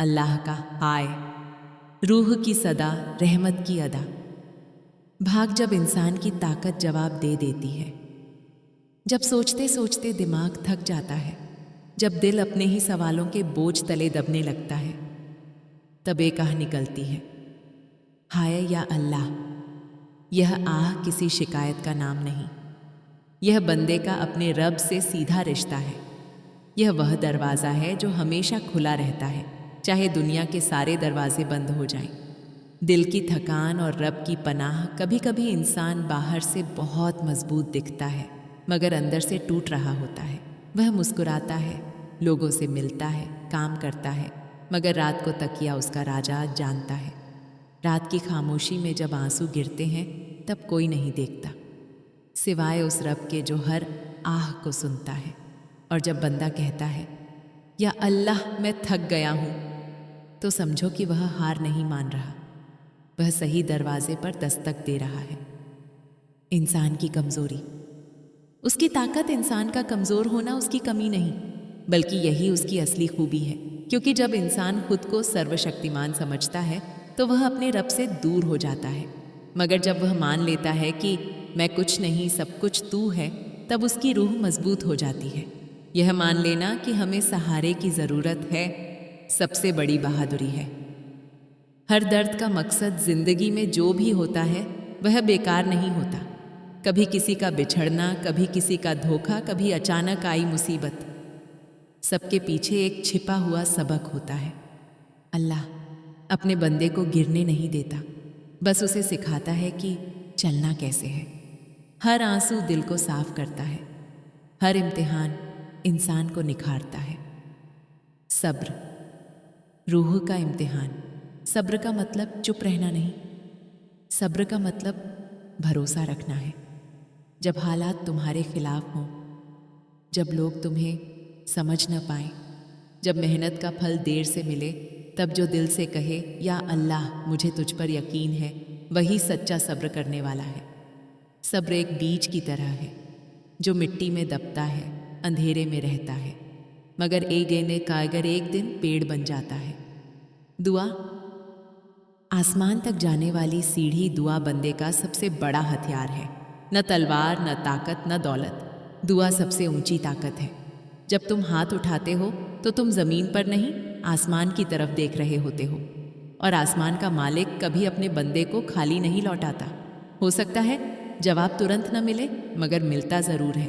अल्लाह का हाय, रूह की सदा, रहमत की अदा। भाग जब इंसान की ताकत जवाब दे देती है, जब सोचते सोचते दिमाग थक जाता है, जब दिल अपने ही सवालों के बोझ तले दबने लगता है, तब एक आह निकलती है, हाय या अल्लाह। यह आह किसी शिकायत का नाम नहीं, यह बंदे का अपने रब से सीधा रिश्ता है। यह वह दरवाज़ा है जो हमेशा खुला रहता है, चाहे दुनिया के सारे दरवाजे बंद हो जाएं। दिल की थकान और रब की पनाह। कभी कभी इंसान बाहर से बहुत मजबूत दिखता है, मगर अंदर से टूट रहा होता है। वह मुस्कुराता है, लोगों से मिलता है, काम करता है, मगर रात को तकिया उसका राजा जानता है। रात की खामोशी में जब आंसू गिरते हैं, तब कोई नहीं देखता सिवाय उस रब के जो हर आह को सुनता है। और जब बंदा कहता है, या अल्लाह मैं थक गया हूँ, तो समझो कि वह हार नहीं मान रहा, वह सही दरवाजे पर दस्तक दे रहा है। इंसान की कमजोरी। उसकी ताकत इंसान का कमजोर होना उसकी कमी नहीं, बल्कि यही उसकी असली खूबी है। क्योंकि जब इंसान खुद को सर्वशक्तिमान समझता है, तो वह अपने रब से दूर हो जाता है। मगर जब वह मान लेता है कि मैं कुछ नहीं, सब कुछ तू है, तब उसकी रूह मजबूत हो जाती है। यह मान लेना कि हमें सहारे की जरूरत है, सबसे बड़ी बहादुरी है। हर दर्द का मकसद जिंदगी में जो भी होता है, वह बेकार नहीं होता। कभी किसी का बिछड़ना, कभी किसी का धोखा, कभी अचानक आई मुसीबत। सबके पीछे एक छिपा हुआ सबक होता है। अल्लाह अपने बंदे को गिरने नहीं देता, बस उसे सिखाता है कि चलना कैसे है। हर आंसू दिल को साफ करता है, हर इम्तिहान इंसान को निखारता है। सब्र, रूह का इम्तिहान। सब्र का मतलब चुप रहना नहीं, सब्र का मतलब भरोसा रखना है। जब हालात तुम्हारे खिलाफ हों, जब लोग तुम्हें समझ न पाए, जब मेहनत का फल देर से मिले, तब जो दिल से कहे, या अल्लाह मुझे तुझ पर यकीन है, वही सच्चा सब्र करने वाला है। सब्र एक बीज की तरह है, जो मिट्टी में दबता है, अंधेरे में रहता है, मगर एक दिन पेड़ बन जाता है। दुआ। आसमान तक जाने वाली सीढ़ी दुआ बंदे का सबसे बड़ा हथियार है। न तलवार, न ताकत, न दौलत। दुआ सबसे ऊंची ताकत है। जब तुम हाथ उठाते हो, तो तुम जमीन पर नहीं, आसमान की तरफ देख रहे होते हो। और आसमान का मालिक कभी अपने बंदे को खाली नहीं लौटाता। हो सकता है जवाब तुरंत न मिले, मगर मिलता जरूर है।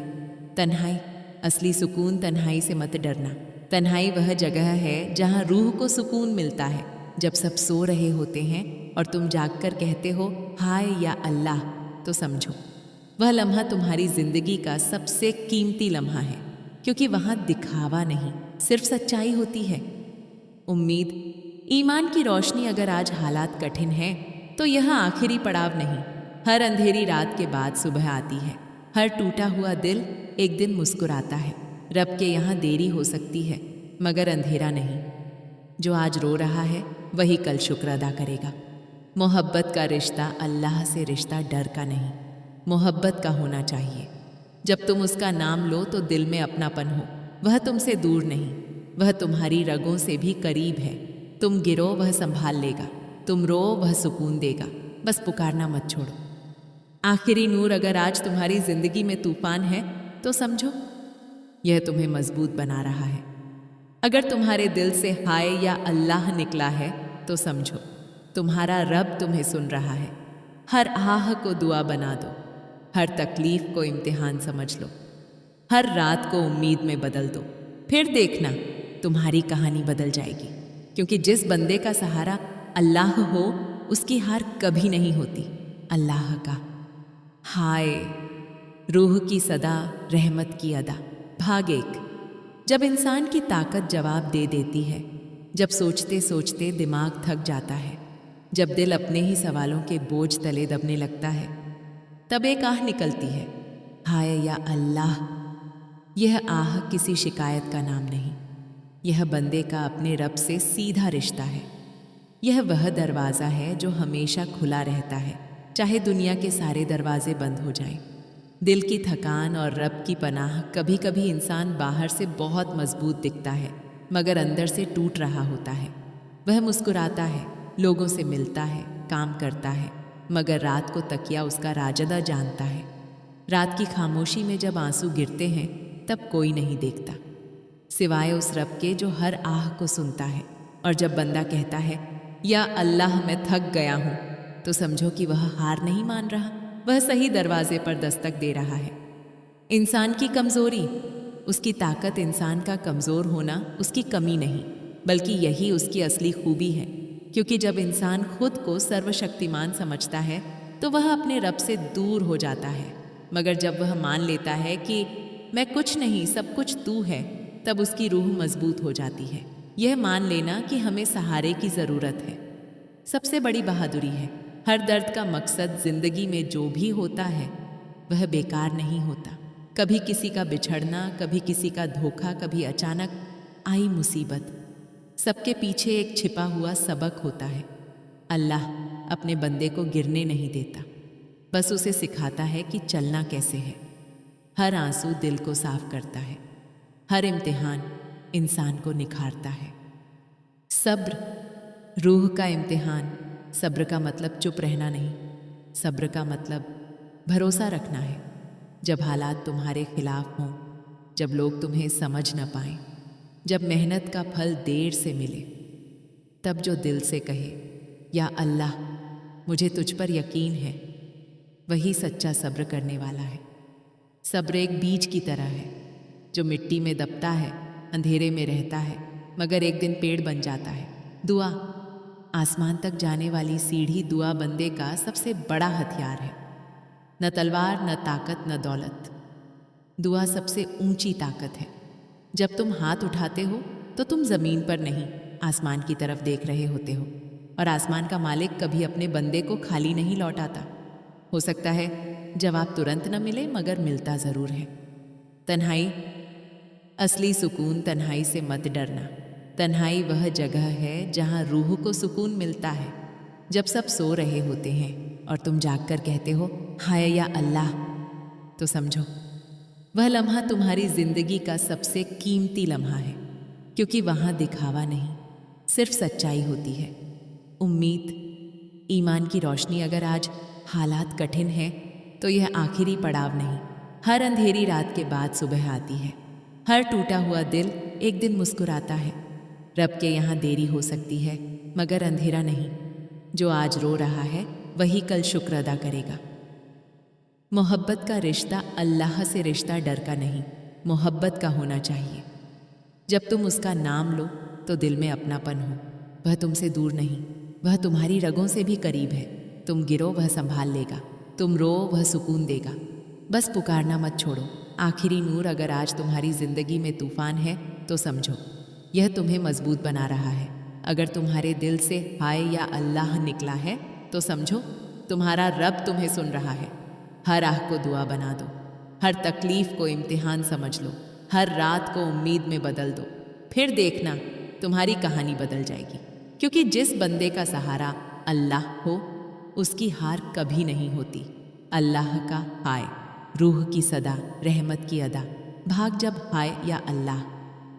तन्हाई। असली सुकून तन्हाई से मत डरना। तन्हाई वह जगह है जहाँ रूह को सुकून मिलता है। जब सब सो रहे होते हैं और तुम जागकर कहते हो, हाय या अल्लाह, तो समझो वह लम्हा तुम्हारी जिंदगी का सबसे कीमती लम्हा है। क्योंकि वहाँ दिखावा नहीं, सिर्फ सच्चाई होती है। उम्मीद। ईमान की रोशनी। अगर आज हालात कठिन हैं, तो यह आखिरी पड़ाव नहीं। हर अंधेरी रात के बाद सुबह आती है। हर टूटा हुआ दिल एक दिन मुस्कुराता है। रब के यहाँ देरी हो सकती है, मगर अंधेरा नहीं। जो आज रो रहा है, वही कल शुक्र अदा करेगा। मोहब्बत का रिश्ता अल्लाह से रिश्ता डर का नहीं, मोहब्बत का होना चाहिए। जब तुम उसका नाम लो तो दिल में अपनापन हो। वह तुमसे दूर नहीं, वह तुम्हारी रगों से भी करीब है। तुम गिरो, वह संभाल लेगा। तुम रो, वह सुकून देगा। बस पुकारना मत छोड़ो। आखिरी नूर। अगर आज तुम्हारी जिंदगी में तूफान है, तो समझो यह तुम्हें मजबूत बना रहा है। अगर तुम्हारे दिल से हाय या अल्लाह निकला है, तो समझो तुम्हारा रब तुम्हें सुन रहा है। हर आह को दुआ बना दो, हर तकलीफ को इम्तिहान समझ लो, हर रात को उम्मीद में बदल दो। फिर देखना तुम्हारी कहानी बदल जाएगी। क्योंकि जिस बंदे का सहारा अल्लाह हो, उसकी हार कभी नहीं होती। अल्लाह का हाय, रूह की सदा, रहमत की अदा। भाग एक। जब इंसान की ताकत जवाब दे देती है, जब सोचते सोचते दिमाग थक जाता है, जब दिल अपने ही सवालों के बोझ तले दबने लगता है, तब एक आह निकलती है, हाय या अल्लाह। यह आह किसी शिकायत का नाम नहीं, यह बंदे का अपने रब से सीधा रिश्ता है। यह वह दरवाज़ा है जो हमेशा खुला रहता है, चाहे दुनिया के सारे दरवाजे बंद हो जाएं। दिल की थकान और रब की पनाह। कभी कभी इंसान बाहर से बहुत मजबूत दिखता है, मगर अंदर से टूट रहा होता है। वह मुस्कुराता है, लोगों से मिलता है, काम करता है, मगर रात को तकिया उसका राजदा जानता है। रात की खामोशी में जब आंसू गिरते हैं तब कोई नहीं देखता सिवाय उस रब के जो हर आह को सुनता है। और जब बंदा कहता है या अल्लाह मैं थक गया हूँ, तो समझो कि वह हार नहीं मान रहा, वह सही दरवाजे पर दस्तक दे रहा है। इंसान की कमज़ोरी, उसकी ताकत इंसान का कमज़ोर होना उसकी कमी नहीं, बल्कि यही उसकी असली खूबी है। क्योंकि जब इंसान खुद को सर्वशक्तिमान समझता है तो वह अपने रब से दूर हो जाता है, मगर जब वह मान लेता है कि मैं कुछ नहीं, सब कुछ तू है, तब उसकी रूह मजबूत हो जाती है। यह मान लेना कि हमें सहारे की ज़रूरत है सबसे बड़ी बहादुरी है। हर दर्द का मकसद ज़िंदगी में जो भी होता है वह बेकार नहीं होता। कभी किसी का बिछड़ना, कभी किसी का धोखा, कभी अचानक आई मुसीबत, सबके पीछे एक छिपा हुआ सबक होता है। अल्लाह अपने बंदे को गिरने नहीं देता, बस उसे सिखाता है कि चलना कैसे है। हर आंसू दिल को साफ करता है, हर इम्तिहान इंसान को निखारता है। सब्र, रूह का इम्तिहान। सब्र का मतलब चुप रहना नहीं, सब्र का मतलब भरोसा रखना है। जब हालात तुम्हारे खिलाफ हों, जब लोग तुम्हें समझ न पाएं, जब मेहनत का फल देर से मिले, तब जो दिल से कहे या अल्लाह मुझे तुझ पर यकीन है, वही सच्चा सब्र करने वाला है। सब्र एक बीज की तरह है जो मिट्टी में दबता है, अंधेरे में रहता है, मगर एक दिन पेड़ बन जाता है। दुआ, आसमान तक जाने वाली सीढ़ी दुआ बंदे का सबसे बड़ा हथियार है। न तलवार, न ताकत, न दौलत, दुआ सबसे ऊंची ताकत है। जब तुम हाथ उठाते हो तो तुम ज़मीन पर नहीं, आसमान की तरफ देख रहे होते हो। और आसमान का मालिक कभी अपने बंदे को खाली नहीं लौटाता। हो सकता है जवाब तुरंत न मिले, मगर मिलता ज़रूर है। तन्हाई, असली सुकून तन्हाई से मत डरना। तन्हाई वह जगह है जहाँ रूह को सुकून मिलता है। जब सब सो रहे होते हैं और तुम जागकर कहते हो हाय या अल्लाह, तो समझो वह लम्हा तुम्हारी ज़िंदगी का सबसे कीमती लम्हा है। क्योंकि वहाँ दिखावा नहीं, सिर्फ सच्चाई होती है। उम्मीद, ईमान की रोशनी। अगर आज हालात कठिन हैं तो यह आखिरी पड़ाव नहीं। हर अंधेरी रात के बाद सुबह आती है। हर टूटा हुआ दिल एक दिन मुस्कुराता है। रब के यहाँ देरी हो सकती है, मगर अंधेरा नहीं। जो आज रो रहा है वही कल शुक्र अदा करेगा। मोहब्बत का रिश्ता अल्लाह से रिश्ता डर का नहीं, मोहब्बत का होना चाहिए। जब तुम उसका नाम लो तो दिल में अपनापन हो। वह तुमसे दूर नहीं, वह तुम्हारी रगों से भी करीब है। तुम गिरो वह संभाल लेगा, तुम रो वह सुकून देगा। बस पुकारना मत छोड़ो। आखिरी नूर, अगर आज तुम्हारी ज़िंदगी में तूफान है तो समझो यह तुम्हें मजबूत बना रहा है। अगर तुम्हारे दिल से हाय या अल्लाह निकला है तो समझो तुम्हारा रब तुम्हें सुन रहा है। हर आह को दुआ बना दो, हर तकलीफ़ को इम्तिहान समझ लो, हर रात को उम्मीद में बदल दो। फिर देखना तुम्हारी कहानी बदल जाएगी। क्योंकि जिस बंदे का सहारा अल्लाह हो उसकी हार कभी नहीं होती। अल्लाह का हाय, रूह की सदा, रहमत की अदा। भाग जब हाय या अल्लाह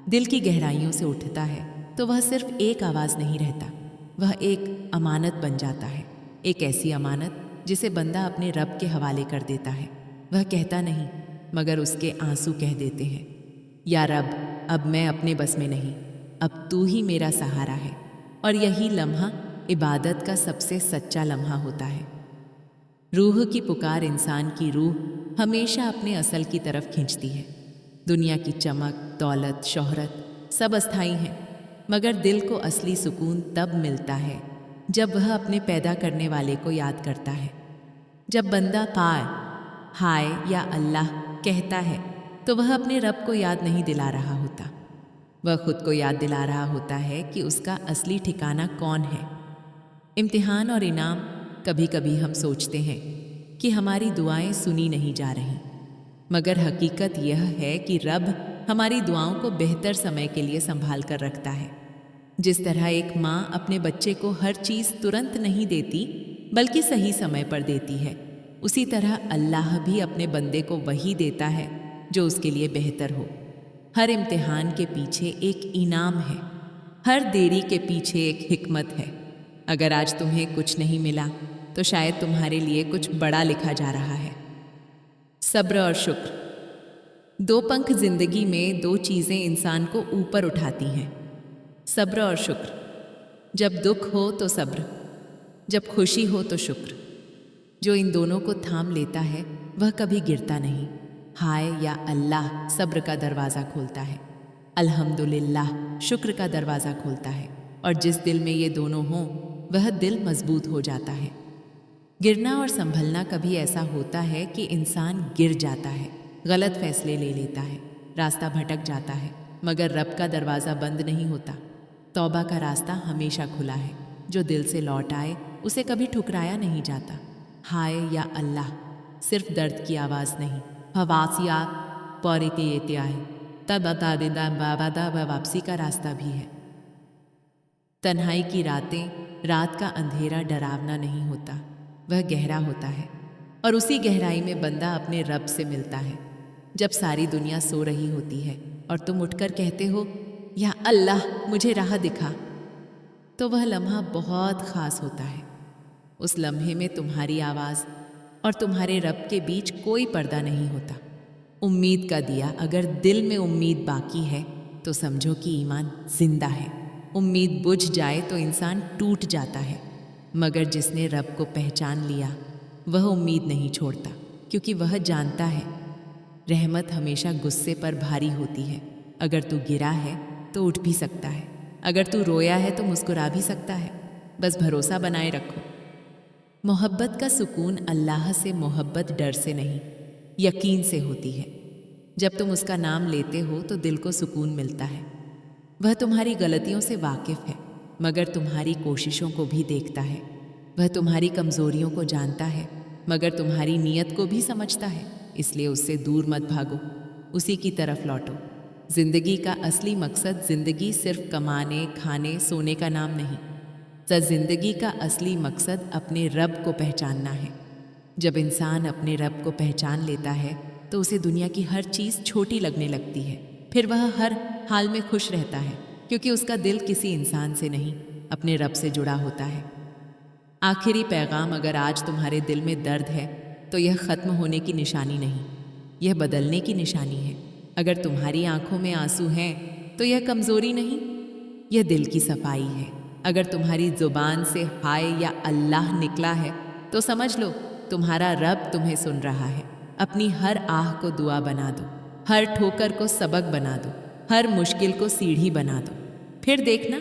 दिल की गहराइयों से उठता है तो वह सिर्फ एक आवाज़ नहीं रहता, वह एक अमानत बन जाता है। एक ऐसी अमानत जिसे बंदा अपने रब के हवाले कर देता है। वह कहता नहीं, मगर उसके आंसू कह देते हैं, या रब अब मैं अपने बस में नहीं, अब तू ही मेरा सहारा है। और यही लम्हा इबादत का सबसे सच्चा लम्हा होता है। रूह की पुकार इंसान की रूह हमेशा अपने असल की तरफ खींचती है। दुनिया की चमक, दौलत, शोहरत सब अस्थाई हैं, मगर दिल को असली सुकून तब मिलता है जब वह अपने पैदा करने वाले को याद करता है। जब बंदा हाय या अल्लाह कहता है तो वह अपने रब को याद नहीं दिला रहा होता, वह खुद को याद दिला रहा होता है कि उसका असली ठिकाना कौन है। इम्तिहान और इनाम। कभी कभी हम सोचते हैं कि हमारी दुआएं सुनी नहीं जा रही, मगर हकीकत यह है कि रब हमारी दुआओं को बेहतर समय के लिए संभाल कर रखता है। जिस तरह एक माँ अपने बच्चे को हर चीज़ तुरंत नहीं देती बल्कि सही समय पर देती है, उसी तरह अल्लाह भी अपने बंदे को वही देता है जो उसके लिए बेहतर हो। हर इम्तिहान के पीछे एक इनाम है, हर देरी के पीछे एक हिकमत है। अगर आज तुम्हें कुछ नहीं मिला तो शायद तुम्हारे लिए कुछ बड़ा लिखा जा रहा है। सब्र और शुक्र। दो पंख जिंदगी में दो चीज़ें इंसान को ऊपर उठाती हैं, सब्र और शुक्र। जब दुख हो तो सब्र, जब खुशी हो तो शुक्र। जो इन दोनों को थाम लेता है वह कभी गिरता नहीं। हाय या अल्लाह सब्र का दरवाज़ा खोलता है, अल्हम्दुलिल्लाह शुक्र का दरवाज़ा खोलता है। और जिस दिल में ये दोनों हों वह दिल मजबूत हो जाता है। गिरना और संभलना कभी ऐसा होता है कि इंसान गिर जाता है, गलत फैसले ले लेता है, रास्ता भटक जाता है, मगर रब का दरवाज़ा बंद नहीं होता। तौबा का रास्ता हमेशा खुला है। जो दिल से लौट आए उसे कभी ठुकराया नहीं जाता। हाय या अल्लाह सिर्फ दर्द की आवाज़ नहीं, हवासिया पौरिते आए तब बता देदा बाबादा व वापसी का रास्ता भी है। तन्हाई की रातें, रात का अंधेरा डरावना नहीं होता, वह गहरा होता है। और उसी गहराई में बंदा अपने रब से मिलता है। जब सारी दुनिया सो रही होती है और तुम उठकर कहते हो या अल्लाह मुझे राह दिखा, तो वह लम्हा बहुत ख़ास होता है। उस लम्हे में तुम्हारी आवाज़ और तुम्हारे रब के बीच कोई पर्दा नहीं होता। उम्मीद का दिया, अगर दिल में उम्मीद बाकी है तो समझो कि ईमान जिंदा है। उम्मीद बुझ जाए तो इंसान टूट जाता है, मगर जिसने रब को पहचान लिया वह उम्मीद नहीं छोड़ता, क्योंकि वह जानता है रहमत हमेशा गुस्से पर भारी होती है। अगर तू गिरा है तो उठ भी सकता है, अगर तू रोया है तो मुस्कुरा भी सकता है। बस भरोसा बनाए रखो। मोहब्बत का सुकून अल्लाह से मोहब्बत डर से नहीं, यकीन से होती है। जब तुम उसका नाम लेते हो तो दिल को सुकून मिलता है। वह तुम्हारी गलतियों से वाकिफ़ है, मगर तुम्हारी कोशिशों को भी देखता है। वह तुम्हारी कमज़ोरियों को जानता है, मगर तुम्हारी नीयत को भी समझता है। इसलिए उससे दूर मत भागो, उसी की तरफ लौटो। ज़िंदगी का असली मकसद ज़िंदगी सिर्फ कमाने, खाने, सोने का नाम नहीं। ज़िंदगी का असली मकसद अपने रब को पहचानना है। जब इंसान अपने रब को पहचान लेता है तो उसे दुनिया की हर चीज़ छोटी लगने लगती है। फिर वह हर हाल में खुश रहता है, क्योंकि उसका दिल किसी इंसान से नहीं, अपने रब से जुड़ा होता है। आखिरी पैगाम, अगर आज तुम्हारे दिल में दर्द है तो यह ख़त्म होने की निशानी नहीं, यह बदलने की निशानी है। अगर तुम्हारी आंखों में आंसू हैं तो यह कमज़ोरी नहीं, यह दिल की सफाई है। अगर तुम्हारी ज़ुबान से हाय या अल्लाह निकला है तो समझ लो तुम्हारा रब तुम्हें सुन रहा है। अपनी हर आह को दुआ बना दो, हर ठोकर को सबक बना दो, हर मुश्किल को सीढ़ी बना दो। फिर देखना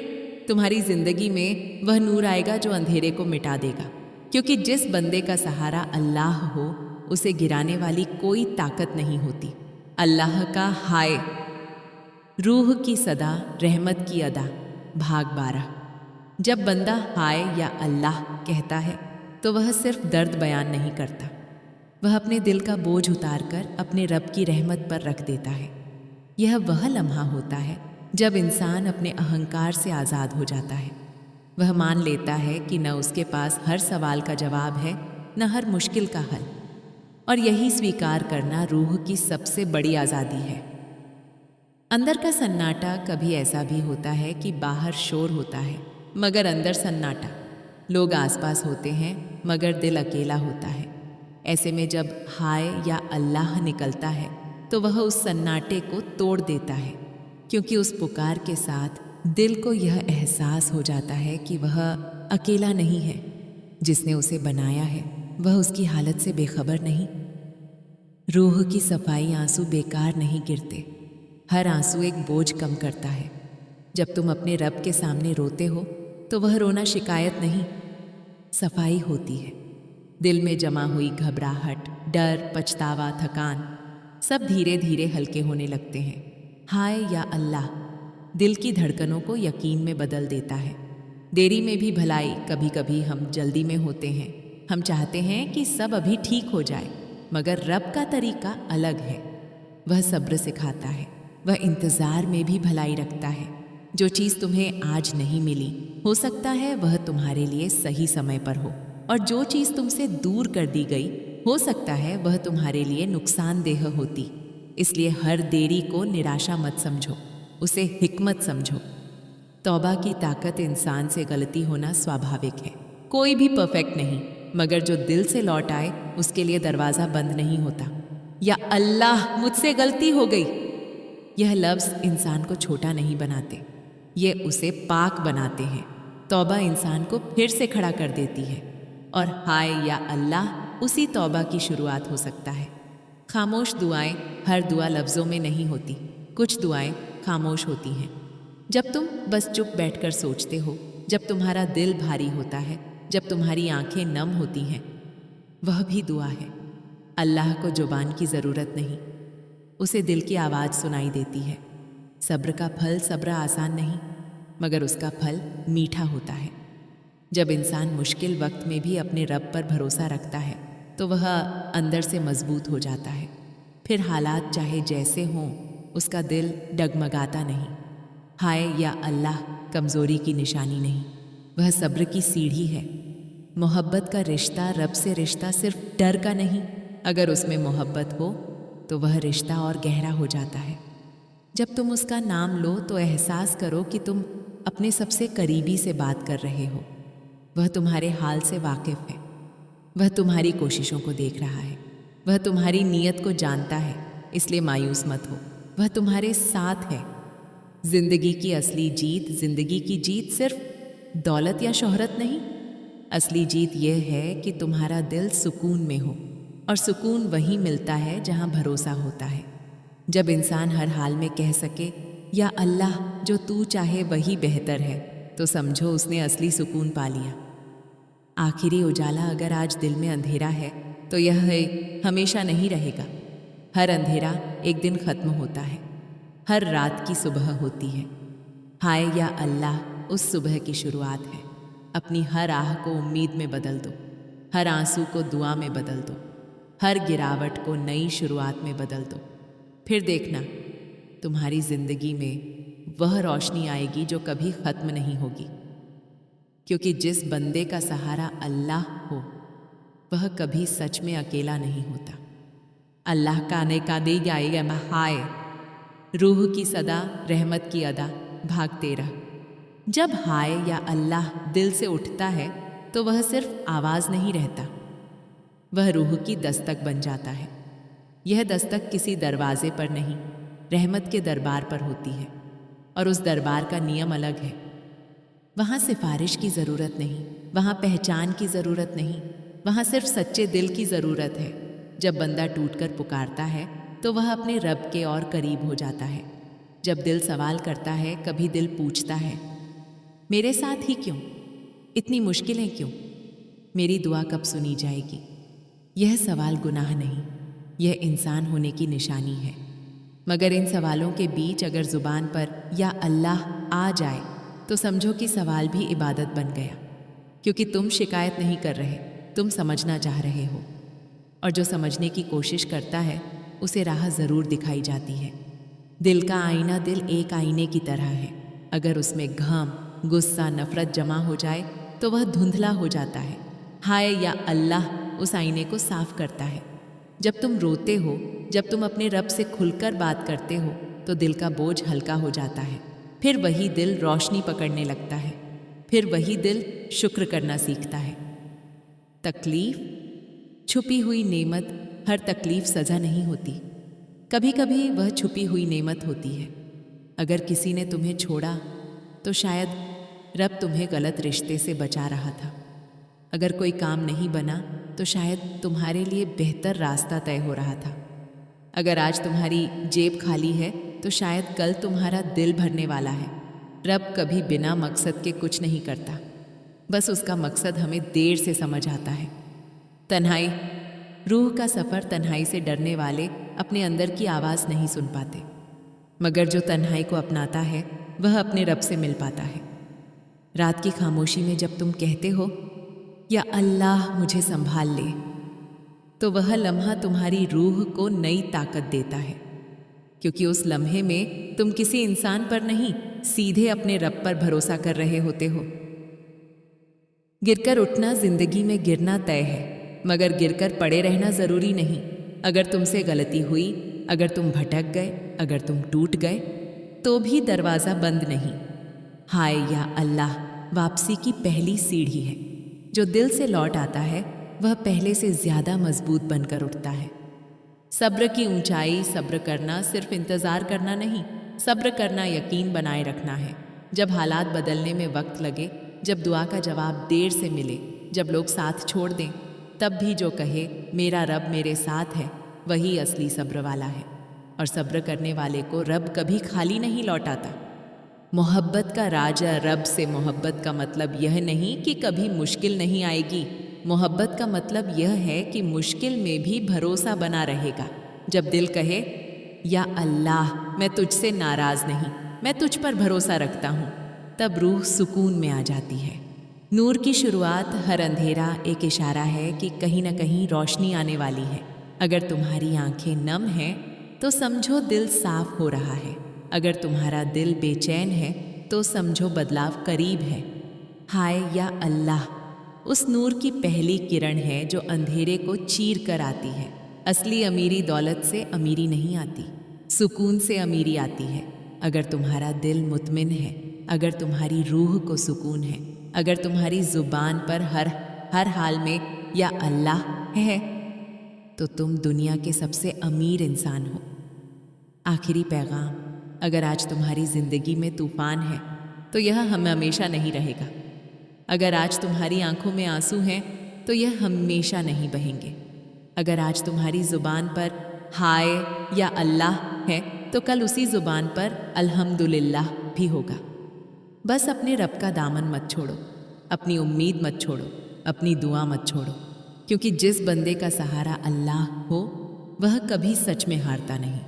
तुम्हारी ज़िंदगी में वह नूर आएगा जो अंधेरे को मिटा देगा। क्योंकि जिस बंदे का सहारा अल्लाह हो उसे गिराने वाली कोई ताकत नहीं होती। अल्लाह का हाय, रूह की सदा, रहमत की अदा। भाग 12। जब बंदा हाय या अल्लाह कहता है तो वह सिर्फ दर्द बयान नहीं करता, वह अपने दिल का बोझ उतारकर अपने रब की रहमत पर रख देता है। यह वह लम्हा होता है जब इंसान अपने अहंकार से आज़ाद हो जाता है। वह मान लेता है कि न उसके पास हर सवाल का जवाब है, न हर मुश्किल का हल। और यही स्वीकार करना रूह की सबसे बड़ी आज़ादी है। अंदर का सन्नाटा, कभी ऐसा भी होता है कि बाहर शोर होता है मगर अंदर सन्नाटा। लोग आसपास होते हैं मगर दिल अकेला होता है। ऐसे में जब हाय या अल्लाह निकलता है तो वह उस सन्नाटे को तोड़ देता है, क्योंकि उस पुकार के साथ दिल को यह एहसास हो जाता है कि वह अकेला नहीं है। जिसने उसे बनाया है वह उसकी हालत से बेखबर नहीं। रूह की सफाई, आंसू बेकार नहीं गिरते। हर आंसू एक बोझ कम करता है। जब तुम अपने रब के सामने रोते हो तो वह रोना शिकायत नहीं, सफाई होती है। दिल में जमा हुई घबराहट, डर, पछतावा, थकान सब धीरे धीरे हल्के होने लगते हैं। हाय या अल्लाह दिल की धड़कनों को यकीन में बदल देता है। देरी में भी भलाई। कभी कभी हम जल्दी में होते हैं, हम चाहते हैं कि सब अभी ठीक हो जाए, मगर रब का तरीका अलग है। वह सब्र सिखाता है, वह इंतज़ार में भी भलाई रखता है। जो चीज़ तुम्हें आज नहीं मिली, हो सकता है वह तुम्हारे लिए सही समय पर हो, और जो चीज़ तुमसे दूर कर दी गई, हो सकता है वह तुम्हारे लिए नुकसानदेह होती। इसलिए हर देरी को निराशा मत समझो, उसे हिकमत समझो। तौबा की ताकत इंसान से गलती होना स्वाभाविक है। कोई भी परफेक्ट नहीं, मगर जो दिल से लौट आए उसके लिए दरवाज़ा बंद नहीं होता। या अल्लाह मुझसे गलती हो गई, यह लफ्ज़ इंसान को छोटा नहीं बनाते, ये उसे पाक बनाते हैं। तौबा इंसान को फिर से खड़ा कर देती है और हाय या अल्लाह उसी तौबा की शुरुआत हो सकता है। खामोश दुआएं हर दुआ लफ्ज़ों में नहीं होती, कुछ दुआएं खामोश होती हैं। जब तुम बस चुप बैठकर सोचते हो, जब तुम्हारा दिल भारी होता है, जब तुम्हारी आंखें नम होती हैं, वह भी दुआ है। अल्लाह को जुबान की ज़रूरत नहीं, उसे दिल की आवाज़ सुनाई देती है। सब्र का फल सब्र आसान नहीं, मगर उसका फल मीठा होता है। जब इंसान मुश्किल वक्त में भी अपने रब पर भरोसा रखता है तो वह अंदर से मजबूत हो जाता है। फिर हालात चाहे जैसे हों, उसका दिल डगमगाता नहीं। हाय या अल्लाह कमज़ोरी की निशानी नहीं, वह सब्र की सीढ़ी है। मोहब्बत का रिश्ता रब से रिश्ता सिर्फ डर का नहीं, अगर उसमें मोहब्बत हो तो वह रिश्ता और गहरा हो जाता है। जब तुम उसका नाम लो तो एहसास करो कि तुम अपने सबसे करीबी से बात कर रहे हो। वह तुम्हारे हाल से वाकिफ़ है, वह तुम्हारी कोशिशों को देख रहा है, वह तुम्हारी नीयत को जानता है, इसलिए मायूस मत हो, वह तुम्हारे साथ है। जिंदगी की असली जीत, जिंदगी की जीत सिर्फ दौलत या शोहरत नहीं, असली जीत यह है कि तुम्हारा दिल सुकून में हो, और सुकून वहीं मिलता है जहां भरोसा होता है। जब इंसान हर हाल में कह सके या अल्लाह जो तू चाहे वही बेहतर है, तो समझो उसने असली सुकून पा लिया। आखिरी उजाला अगर आज दिल में अंधेरा है तो यह है हमेशा नहीं रहेगा। हर अंधेरा एक दिन ख़त्म होता है, हर रात की सुबह होती है। हाय या अल्लाह उस सुबह की शुरुआत है। अपनी हर आह को उम्मीद में बदल दो, हर आंसू को दुआ में बदल दो, हर गिरावट को नई शुरुआत में बदल दो। फिर देखना तुम्हारी ज़िंदगी में वह रोशनी आएगी जो कभी ख़त्म नहीं होगी, क्योंकि जिस बंदे का सहारा अल्लाह हो वह कभी सच में अकेला नहीं होता। अल्लाह का ने का दे जाएगा हाय, रूह की सदा रहमत की अदा, भाग 13। जब हाय या अल्लाह दिल से उठता है तो वह सिर्फ आवाज़ नहीं रहता, वह रूह की दस्तक बन जाता है। यह दस्तक किसी दरवाजे पर नहीं, रहमत के दरबार पर होती है, और उस दरबार का नियम अलग है। वहाँ सिफारिश की ज़रूरत नहीं, वहाँ पहचान की ज़रूरत नहीं, वहाँ सिर्फ सच्चे दिल की ज़रूरत है। जब बंदा टूटकर पुकारता है तो वह अपने रब के और करीब हो जाता है। जब दिल सवाल करता है, कभी दिल पूछता है मेरे साथ ही क्यों, इतनी मुश्किलें क्यों, मेरी दुआ कब सुनी जाएगी। यह सवाल गुनाह नहीं, यह इंसान होने की निशानी है। मगर इन सवालों के बीच अगर ज़ुबान पर या अल्लाह आ जाए तो समझो कि सवाल भी इबादत बन गया, क्योंकि तुम शिकायत नहीं कर रहे, तुम समझना चाह रहे हो। और जो समझने की कोशिश करता है उसे राह ज़रूर दिखाई जाती है। दिल का आईना दिल एक आईने की तरह है, अगर उसमें घाम, गुस्सा, नफ़रत जमा हो जाए तो वह धुंधला हो जाता है। हाय या अल्लाह उस आईने को साफ करता है। जब तुम रोते हो, जब तुम अपने रब से खुलकर बात करते हो तो दिल का बोझ हल्का हो जाता है। फिर वही दिल रोशनी पकड़ने लगता है, फिर वही दिल शुक्र करना सीखता है। तकलीफ़ छुपी हुई नेमत, हर तकलीफ़ सज़ा नहीं होती, कभी कभी वह छुपी हुई नेमत होती है। अगर किसी ने तुम्हें छोड़ा तो शायद रब तुम्हें गलत रिश्ते से बचा रहा था। अगर कोई काम नहीं बना तो शायद तुम्हारे लिए बेहतर रास्ता तय हो रहा था। अगर आज तुम्हारी जेब खाली है तो शायद कल तुम्हारा दिल भरने वाला है। रब कभी बिना मकसद के कुछ नहीं करता, बस उसका मकसद हमें देर से समझ आता है। तन्हाई, रूह का सफ़र तन्हाई से डरने वाले अपने अंदर की आवाज़ नहीं सुन पाते, मगर जो तन्हाई को अपनाता है वह अपने रब से मिल पाता है। रात की खामोशी में जब तुम कहते हो या अल्लाह मुझे संभाल ले, तो वह लम्हा तुम्हारी रूह को नई ताकत देता है, क्योंकि उस लम्हे में तुम किसी इंसान पर नहीं, सीधे अपने रब पर भरोसा कर रहे होते हो। गिरकर उठना जिंदगी में गिरना तय है, मगर गिरकर पड़े रहना ज़रूरी नहीं। अगर तुमसे गलती हुई, अगर तुम भटक गए, अगर तुम टूट गए, तो भी दरवाज़ा बंद नहीं। हाय या अल्लाह वापसी की पहली सीढ़ी है। जो दिल से लौट आता है वह पहले से ज़्यादा मजबूत बनकर उठता है। सब्र की ऊंचाई, सब्र करना सिर्फ इंतज़ार करना नहीं, सब्र करना यकीन बनाए रखना है। जब हालात बदलने में वक्त लगे, जब दुआ का जवाब देर से मिले, जब लोग साथ छोड़ दें, तब भी जो कहे मेरा रब मेरे साथ है, वही असली सब्र वाला है। और सब्र करने वाले को रब कभी खाली नहीं लौटाता। मोहब्बत का राजा रब से मोहब्बत का मतलब यह नहीं कि कभी मुश्किल नहीं आएगी। मोहब्बत का मतलब यह है कि मुश्किल में भी भरोसा बना रहेगा। जब दिल कहे या अल्लाह मैं तुझसे नाराज़ नहीं, मैं तुझ पर भरोसा रखता हूँ, तब रूह सुकून में आ जाती है। नूर की शुरुआत, हर अंधेरा एक इशारा है कि कहीं न कहीं रोशनी आने वाली है। अगर तुम्हारी आंखें नम हैं तो समझो दिल साफ हो रहा है। अगर तुम्हारा दिल बेचैन है तो समझो बदलाव करीब है। हाय या अल्लाह उस नूर की पहली किरण है जो अंधेरे को चीर कर आती है। असली अमीरी दौलत से अमीरी नहीं आती, सुकून से अमीरी आती है। अगर तुम्हारा दिल मुतमिन है, अगर तुम्हारी रूह को सुकून है, अगर तुम्हारी ज़ुबान पर हर हाल में या अल्लाह है, तो तुम दुनिया के सबसे अमीर इंसान हो। आखिरी पैगाम, अगर आज तुम्हारी ज़िंदगी में तूफ़ान है तो यह हमेशा नहीं रहेगा। अगर आज तुम्हारी आंखों में आंसू हैं तो यह हमेशा नहीं बहेंगे। अगर आज तुम्हारी ज़ुबान पर हाय या अल्लाह है तो कल उसी ज़ुबान पर अल्हम्दुलिल्लाह भी होगा। बस अपने रब का दामन मत छोड़ो, अपनी उम्मीद मत छोड़ो, अपनी दुआ मत छोड़ो, क्योंकि जिस बंदे का सहारा अल्लाह हो वह कभी सच में हारता नहीं।